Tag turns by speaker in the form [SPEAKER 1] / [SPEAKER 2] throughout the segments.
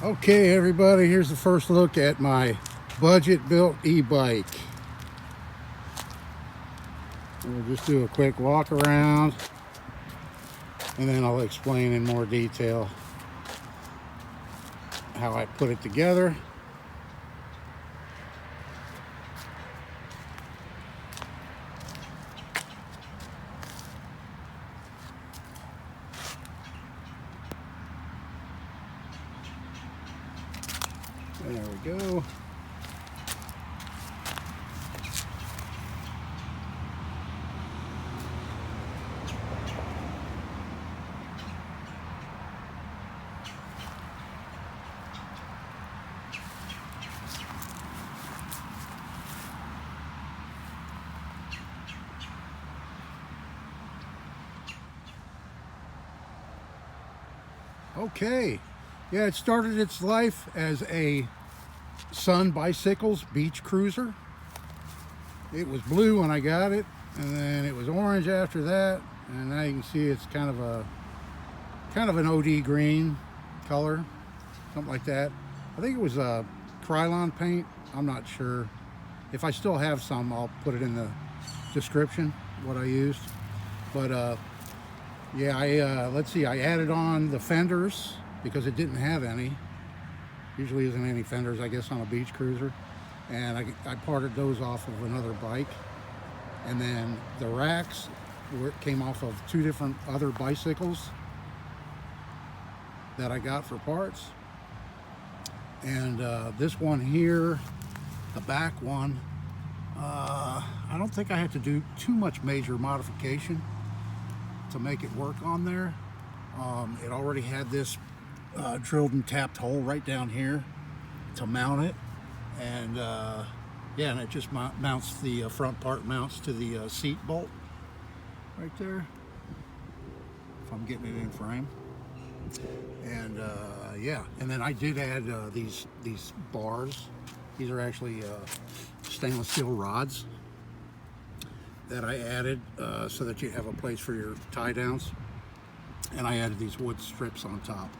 [SPEAKER 1] Okay, everybody, here's the first look at my budget built e-bike. We'll just do a quick walk around and then I'll explain in more detail how I put it together. There we go. Okay, yeah, it started its life as a Sun Bicycles beach cruiser. It was blue when I got it, and then it was orange after that, and now you can see it's kind of an OD green color, something like that. I think it was a Krylon paint. I'm not sure. If I still have some, I'll put it in the description what I used. But yeah, let's see, I added on the fenders because it didn't have any. Usually isn't any fenders, I guess, on a beach cruiser. And I parted those off of another bike. And then the racks came off of two different other bicycles that I got for parts. And this one here, the back one, I don't think I had to do too much major modification to make it work on there. It already had this drilled and tapped hole right down here to mount it, and yeah, and it just mounts the front part mounts to the seat bolt right there, if I'm getting it in frame. And yeah, and then I did add these bars. These are actually stainless steel rods that I added so that you have a place for your tie downs, and I added these wood strips on top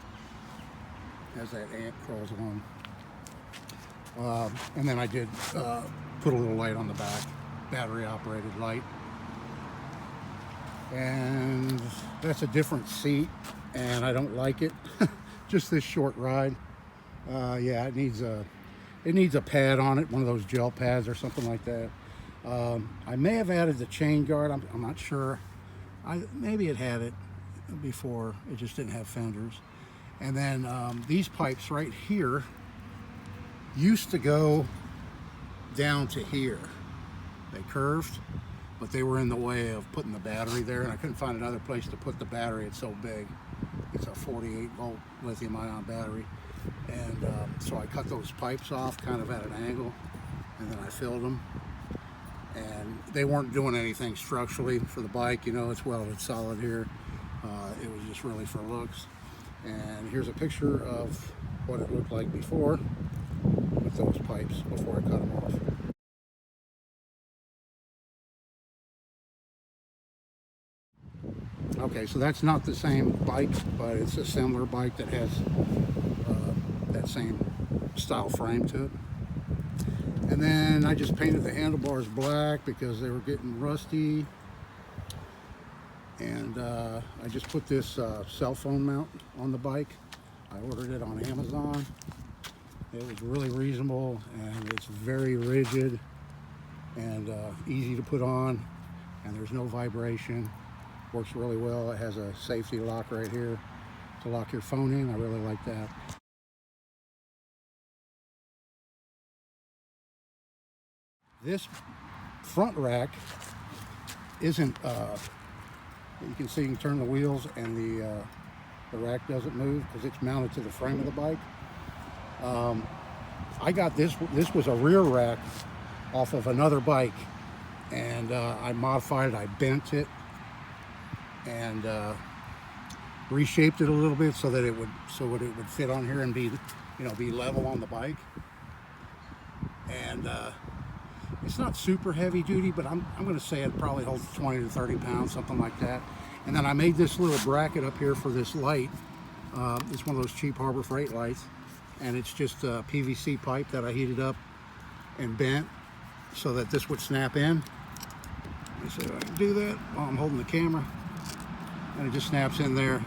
[SPEAKER 1] as that ant crawls along. And then I did put a little light on the back, battery operated light. And that's a different seat, and I don't like it. Just this short ride. Yeah, it needs a pad on it, one of those gel pads or something like that. I may have added the chain guard, I'm not sure. Maybe it had it before, it just didn't have fenders. And then these pipes right here used to go down to here. They curved, but they were in the way of putting the battery there, and I couldn't find another place to put the battery. It's so big. It's a 48 volt lithium ion battery. And so I cut those pipes off kind of at an angle, and then I filled them. And they weren't doing anything structurally for the bike, you know, it's welded solid here. It was just really for looks. And here's a picture of what it looked like before with those pipes before I cut them off. Okay, so that's not the same bike, but it's a similar bike that has that same style frame to it. And then I just painted the handlebars black because they were getting rusty. And I just put this cell phone mount on the bike. I ordered it on Amazon. It was really reasonable, and it's very rigid and easy to put on, and there's no vibration. Works really well. It has a safety lock right here to lock your phone in. I really like that. This front rack isn't, you can see you can turn the wheels and the rack doesn't move because it's mounted to the frame of the bike. I got this was a rear rack off of another bike, and I modified it, I bent it and reshaped it a little bit so that it would fit on here and be, you know, be level on the bike. And it's not super heavy duty, but I'm going to say it probably holds 20 to 30 pounds, something like that. And then I made this little bracket up here for this light. It's one of those cheap Harbor Freight lights. and it's just a PVC pipe that I heated up and bent so that this would snap in. Let me see if I can do that while I'm holding the camera, and it just snaps in there.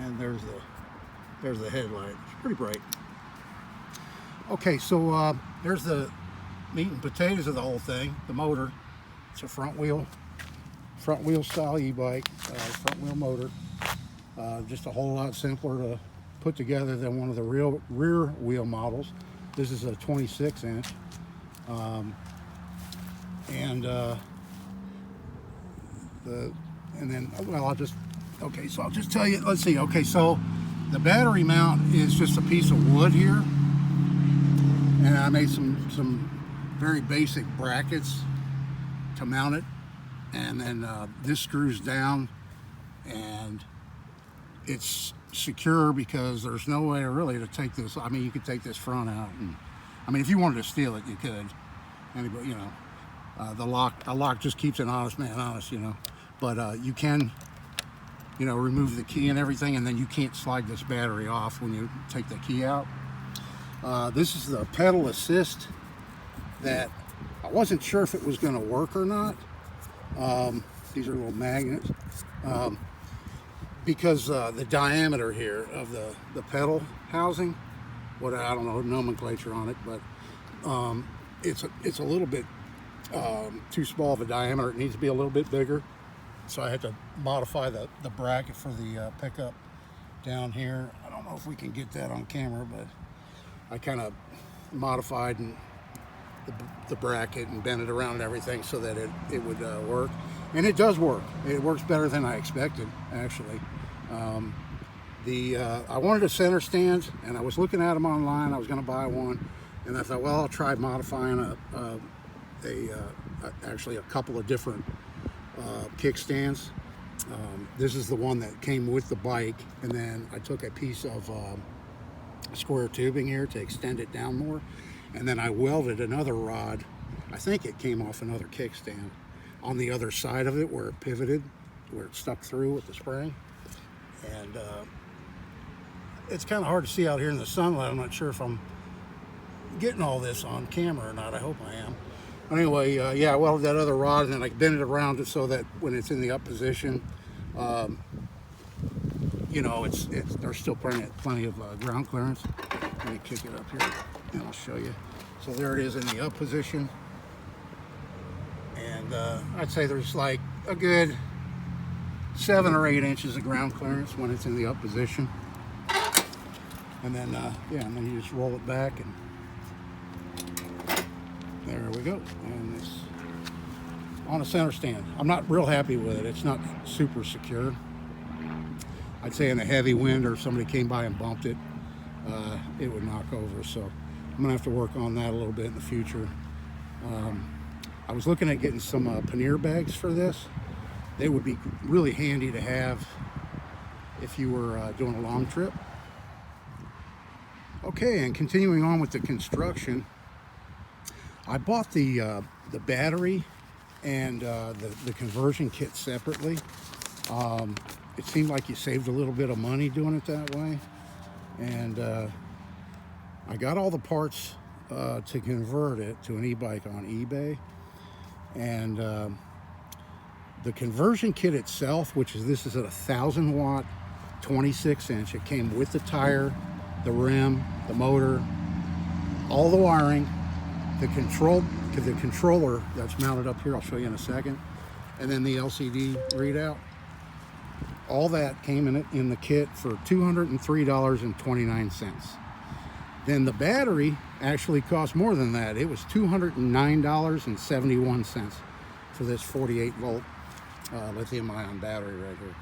[SPEAKER 1] And there's the headlight. It's pretty bright. Okay, so there's the meat and potatoes of the whole thing. The motor. It's a front wheel style e-bike, front wheel motor. Just a whole lot simpler to put together than one of the rear wheel models. This is a 26 inch. I'll just tell you, let's see. Okay, so the battery mount is just a piece of wood here, and I made some very basic brackets to mount it, and then this screws down, and it's secure because there's no way really to take this. I mean, you could take this front out, and I mean, if you wanted to steal it, you could. Anybody, you know, a lock just keeps an honest man honest, you know. But you can, you know, remove the key and everything, and then you can't slide this battery off when you take the key out. This is the pedal assist that I wasn't sure if it was going to work or not. These are little magnets. Because the diameter here of the pedal housing, what I don't know nomenclature on it, but it's a little bit too small of a diameter. It needs to be a little bit bigger, so I had to modify the bracket for the pickup down here. I don't know if we can get that on camera, but I kind of modified the bracket and bent it around and everything so that it would work, and it does work. It works better than I expected, actually. I wanted a center stand, and I was looking at them online. I was going to buy one, and I thought, well, I'll try modifying actually a couple of different kickstands. This is the one that came with the bike, and then I took a piece of square tubing here to extend it down more, and then I welded another rod. I think it came off another kickstand on the other side of it where it pivoted, where it stuck through with the spring. And it's kind of hard to see out here in the sunlight. I'm not sure if I'm getting all this on camera or not. I hope I am. Anyway, yeah, I welded that other rod, and then I bent it around it so that when it's in the up position, you know, there's still plenty of ground clearance. Let me kick it up here, and I'll show you. So there it is in the up position, and I'd say there's like a good 7 or 8 inches of ground clearance when it's in the up position. And then, yeah, and then you just roll it back, and there we go. And it's on a center stand. I'm not real happy with it. It's not super secure. I'd say in a heavy wind or somebody came by and bumped it, it would knock over. So I'm gonna have to work on that a little bit in the future. I was looking at getting some pannier bags for this. They would be really handy to have if you were doing a long trip. Okay, and continuing on with the construction, I bought the battery and the conversion kit separately. It seemed like you saved a little bit of money doing it that way, and I got all the parts to convert it to an e-bike on eBay, and the conversion kit itself, this is a 1,000 watt 26 inch. It came with the tire, the rim, the motor, all the wiring, the controller that's mounted up here. I'll show you in a second, and then the LCD readout. All that came in the kit for $203.29. Then the battery actually cost more than that. It was $209.71 for this 48 volt lithium ion battery right here.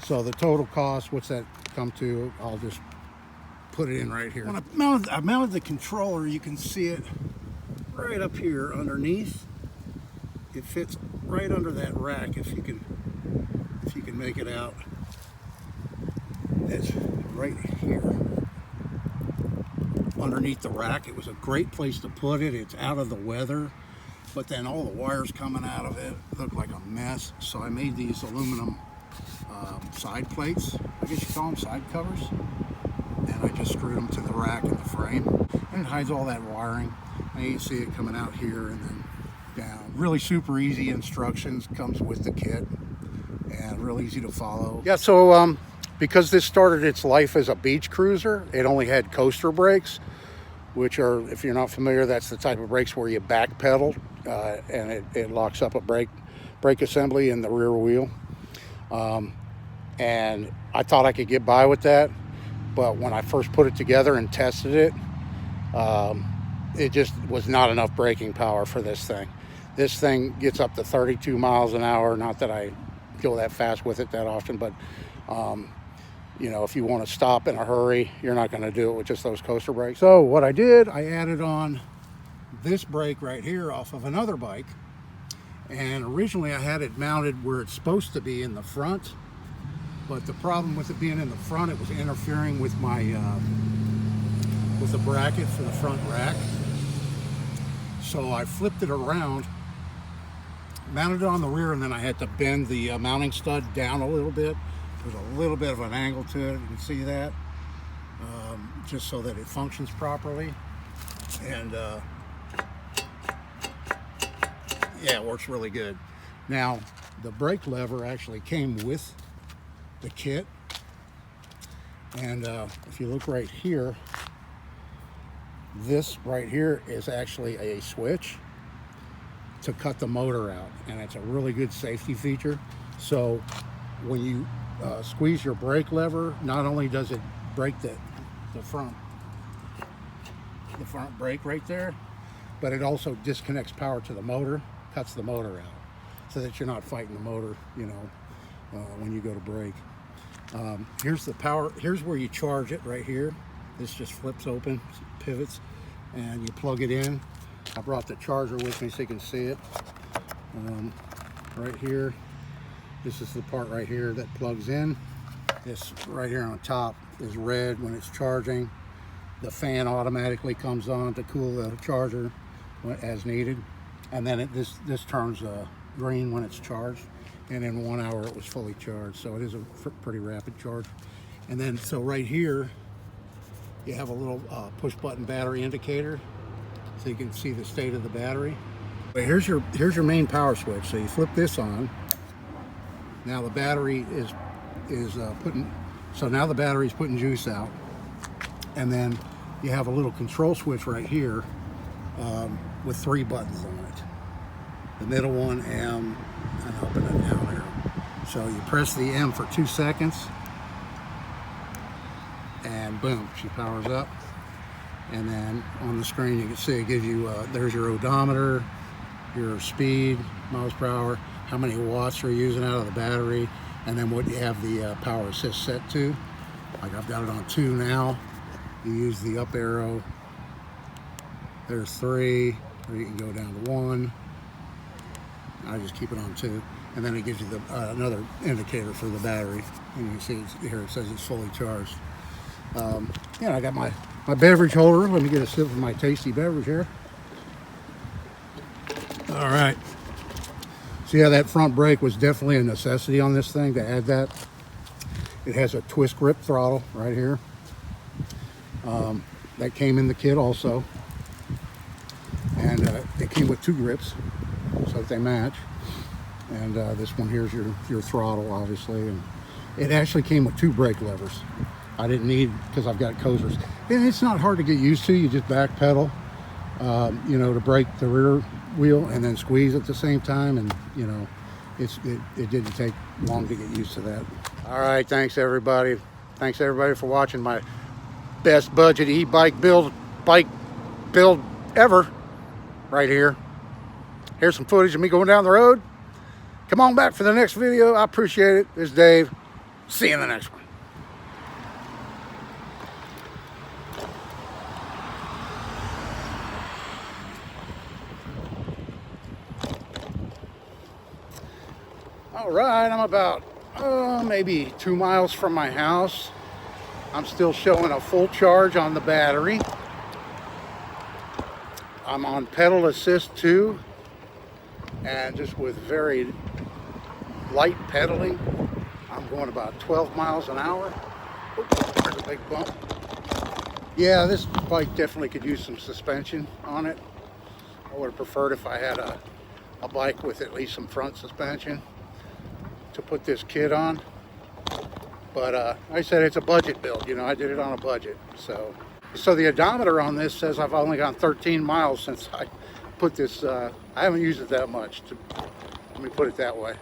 [SPEAKER 1] So the total cost, what's that come to? I'll just put it in right here. When I mounted the controller, you can see it right up here underneath. It fits right under that rack, if you can make it out. It's right here underneath the rack. It was a great place to put it. It's out of the weather, but then all the wires coming out of it look like a mess. So I made these aluminum side plates, I guess you call them, side covers, and I just screwed them to the rack in the frame, and it hides all that wiring. And you can see it coming out here and then down. Really super easy instructions, comes with the kit, and real easy to follow. Yeah, so because this started its life as a beach cruiser, it only had coaster brakes, which are, if you're not familiar, that's the type of brakes where you back pedal and it locks up a brake assembly in the rear wheel. And I thought I could get by with that, but when I first put it together and tested it, it just was not enough braking power for this thing. This thing gets up to 32 miles an hour. Not that I go that fast with it that often, but you know, if you want to stop in a hurry, you're not going to do it with just those coaster brakes. So what I did, I added on this brake right here off of another bike. And originally I had it mounted where it's supposed to be in the front, but the problem with it being in the front, it was interfering with my with the bracket for the front rack. So I flipped it around, mounted it on the rear, and then I had to bend the mounting stud down a little bit. There's a little bit of an angle to it, you can see that, just so that it functions properly. And yeah, it works really good. Now, the brake lever actually came with the kit, and if you look right here, this right here is actually a switch to cut the motor out, and it's a really good safety feature. So when you squeeze your brake lever, not only does it break the front brake right there, but it also disconnects power to the motor, cuts the motor out, so that you're not fighting the motor, you know, when you go to brake. Here's the power. Here's where you charge it right here. This just flips open, pivots, and you plug it in. I brought the charger with me so you can see it. Right here, this is the part right here that plugs in. This right here on top is red when it's charging. The fan automatically comes on to cool the charger as needed, and then this turns green when it's charged, and in 1 hour it was fully charged. So it is a pretty rapid charge. And then so right here you have a little push button battery indicator, so you can see the state of the battery. But here's your main power switch. So you flip this on. Now the battery is now the battery's putting juice out, and then you have a little control switch right here with 3 buttons on it. The middle one, M, and up and down arrow. So you press the M for 2 seconds, and boom, she powers up. And then on the screen you can see it gives you, there's your odometer, your speed, miles per hour, how many watts you're using out of the battery, and then what you have the power assist set to. Like I've got it on 2 now. You use the up arrow. There's 3, or you can go down to 1. I just keep it on 2. And then it gives you the another indicator for the battery. And you can see here it says it's fully charged. Yeah, I got my beverage holder. Let me get a sip of my tasty beverage here. All right. So yeah, that front brake was definitely a necessity on this thing to add that. It has a twist grip throttle right here. That came in the kit also. And it came with 2 grips so that they match. And this one here's your throttle, obviously. And it actually came with 2 brake levers. I didn't need, because I've got coasters. And it's not hard to get used to. You just back pedal, you know, to brake the rear wheel and then squeeze at the same time. And, you know, it didn't take long to get used to that. All right, thanks everybody. Thanks everybody for watching my best budget e-bike build ever right here. Here's some footage of me going down the road. Come on back for the next video. I appreciate it. This is Dave. See you in the next one. All right, I'm about maybe 2 miles from my house. I'm still showing a full charge on the battery. I'm on pedal assist 2, and just with very light pedaling, I'm going about 12 miles an hour. Oops, there's a big bump. Yeah, this bike definitely could use some suspension on it. I would have preferred if I had a bike with at least some front suspension to put this kit on. But like I said, it's a budget build, you know, I did it on a budget. So the odometer on this says I've only gone 13 miles since I put this, I haven't used it that much, let me put it that way.